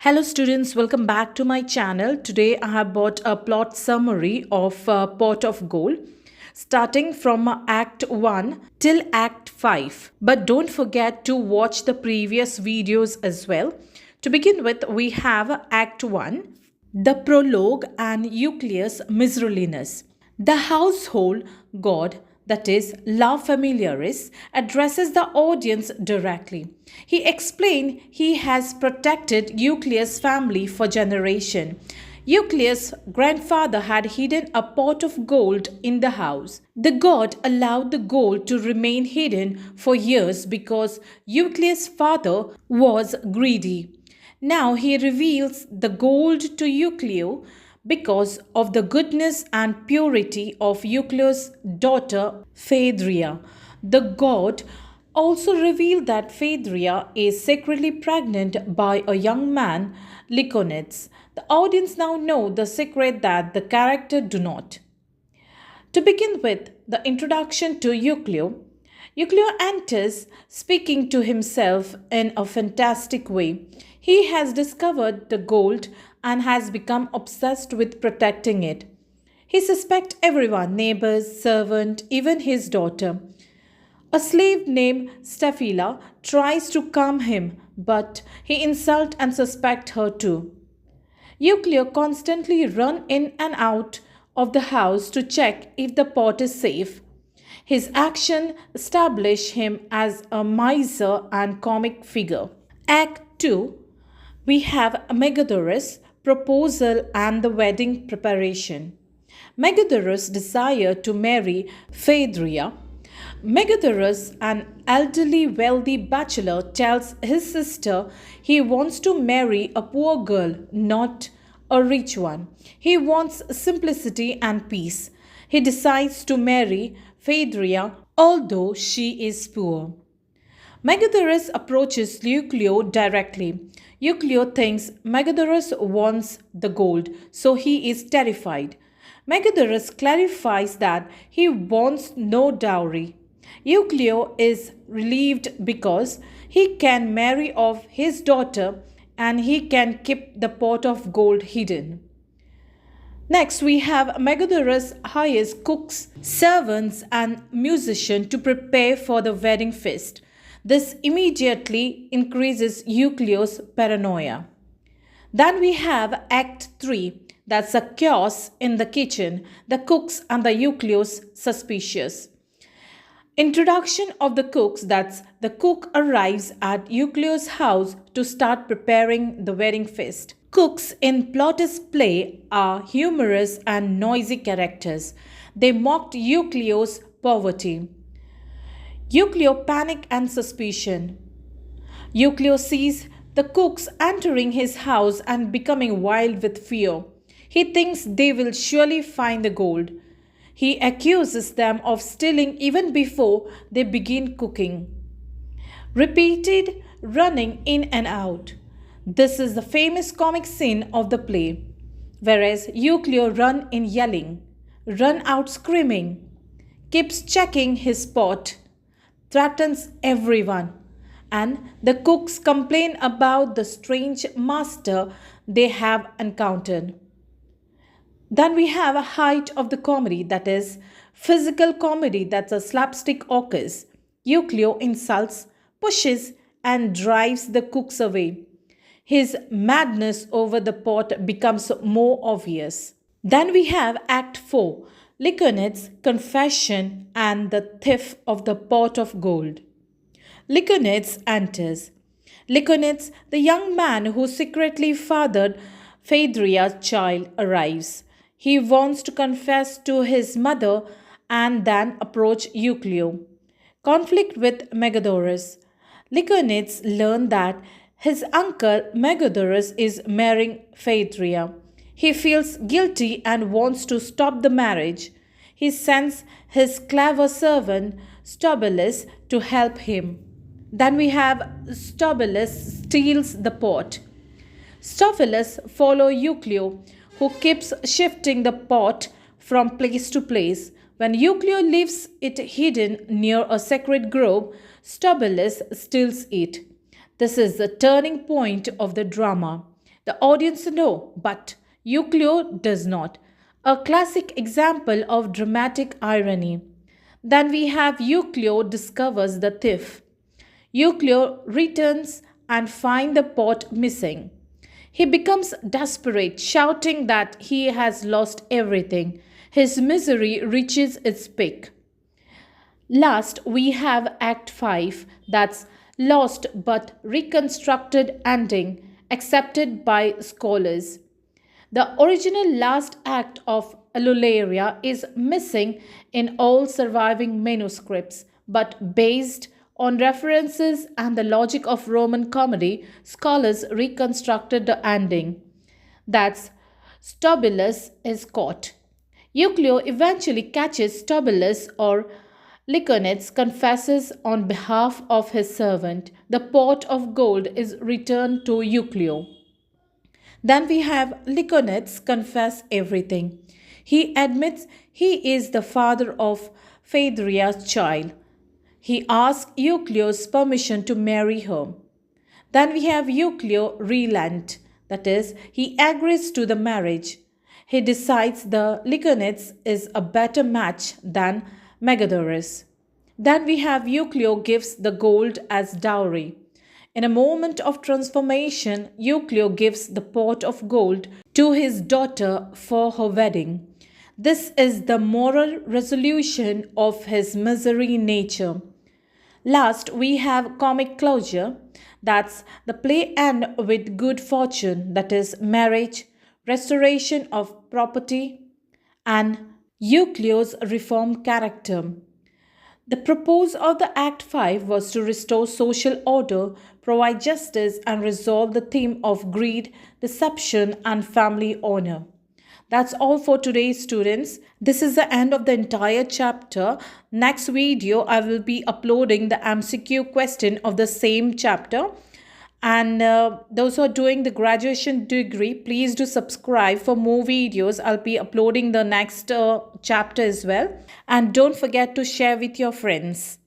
Hello students, welcome back to my channel. Today I have brought a plot summary of Pot of Gold starting from Act 1 till Act 5. But don't forget to watch the previous videos as well. To begin with, we have Act 1, the prologue and Euclius' miserliness. The household god, that is, La Familiaris, addresses the audience directly. He explained he has protected Euclius' family for generations. Euclius' grandfather had hidden a pot of gold in the house. The god allowed the gold to remain hidden for years because Euclius' father was greedy. Now he reveals the gold to Euclid because of the goodness and purity of Euclid's daughter Phaedria. The god also revealed that Phaedria is secretly pregnant by a young man, Lyconetes. The audience now know the secret that the character do not. To begin with, the introduction to Euclid. Euclid enters speaking to himself in a fantastic way. He has discovered the gold and has become obsessed with protecting it. He suspects everyone, neighbors, servant, even his daughter. A slave named Staphyla tries to calm him, but he insults and suspects her too. Euclid constantly runs in and out of the house to check if the pot is safe. His action establish him as a miser and comic figure. Act 2, we have Megadoros' proposal and the wedding preparation. Megadoros' desire to marry Phaedria. Megadoros, an elderly wealthy bachelor, tells his sister he wants to marry a poor girl, not a rich one. He wants simplicity and peace. He decides to marry Phaedria, although she is poor. Megadoros approaches Euclid directly. Euclid thinks Megadoros wants the gold, so he is terrified. Megadoros clarifies that he wants no dowry. Euclid is relieved because he can marry off his daughter and he can keep the pot of gold hidden. Next, we have Megadoros hires cooks, servants, and musicians to prepare for the wedding feast. This immediately increases Euclid's paranoia. Then we have Act 3, that's a chaos in the kitchen. The cooks and the Euclid's suspicious. Introduction of the cooks, that's the cook arrives at Euclid's house to start preparing the wedding feast. Cooks in Plautus' play are humorous and noisy characters. They mocked Euclid's poverty. Euclid panic and suspicion. Euclid sees the cooks entering his house and becoming wild with fear. He thinks they will surely find the gold. He accuses them of stealing even before they begin cooking. Repeated running in and out. This is the famous comic scene of the play, whereas Euclid run in yelling, run out screaming, keeps checking his pot, threatens everyone, and the cooks complain about the strange master they have encountered. Then we have a height of the comedy, that is physical comedy, that's a slapstick occurs. Euclid insults, pushes, and drives the cooks away. His madness over the pot becomes more obvious. Then we have Act 4, Lyconetes' confession and the theft of the pot of gold. Lyconetes enters. Lyconetes, the young man who secretly fathered Phaedria's child, arrives. He wants to confess to his mother and then approach Euclid. Conflict with Megadoros. Lyconetes learns that his uncle Megadoros is marrying Phaedria. He feels guilty and wants to stop the marriage. He sends his clever servant Stobulus to help him. Then we have Stobulus steals the pot. Stobulus follows Euclid, who keeps shifting the pot from place to place. When Euclid leaves it hidden near a sacred grove, Stobulus steals it. This is the turning point of the drama. The audience know, but Euclid does not. A classic example of dramatic irony. Then we have Euclid discovers the thief. Euclid returns and finds the pot missing. He becomes desperate, shouting that he has lost everything. His misery reaches its peak. Last, we have Act 5, that's lost but reconstructed ending, accepted by scholars. The original last act of Aulularia is missing in all surviving manuscripts, but based on references and the logic of Roman comedy, scholars reconstructed the ending. That's Stobulus is caught. Euclid eventually catches Stobulus or Lyconides confesses on behalf of his servant. The pot of gold is returned to Euclid. Then we have Lyconides confess everything. He admits he is the father of Phaedria's child. He asks Euclid's permission to marry her. Then we have Euclid relent, that is, he agrees to the marriage. He decides the Lyconides is a better match than Megadorus. Then we have Euclid gives the gold as dowry. In a moment of transformation, Euclid gives the pot of gold to his daughter for her wedding. This is the moral resolution of his misery nature. Last, we have comic closure. That's the play end with good fortune, that is, marriage, restoration of property, and Euclid's reformed character. The purpose of the Act 5 was to restore social order, provide justice, and resolve the theme of greed, deception, and family honor. That's all for today, students. This is the end of the entire chapter. Next video, I will be uploading the MCQ question of the same chapter. And those who are doing the graduation degree, please do subscribe for more videos. I'll be uploading the next chapter as well. And don't forget to share with your friends.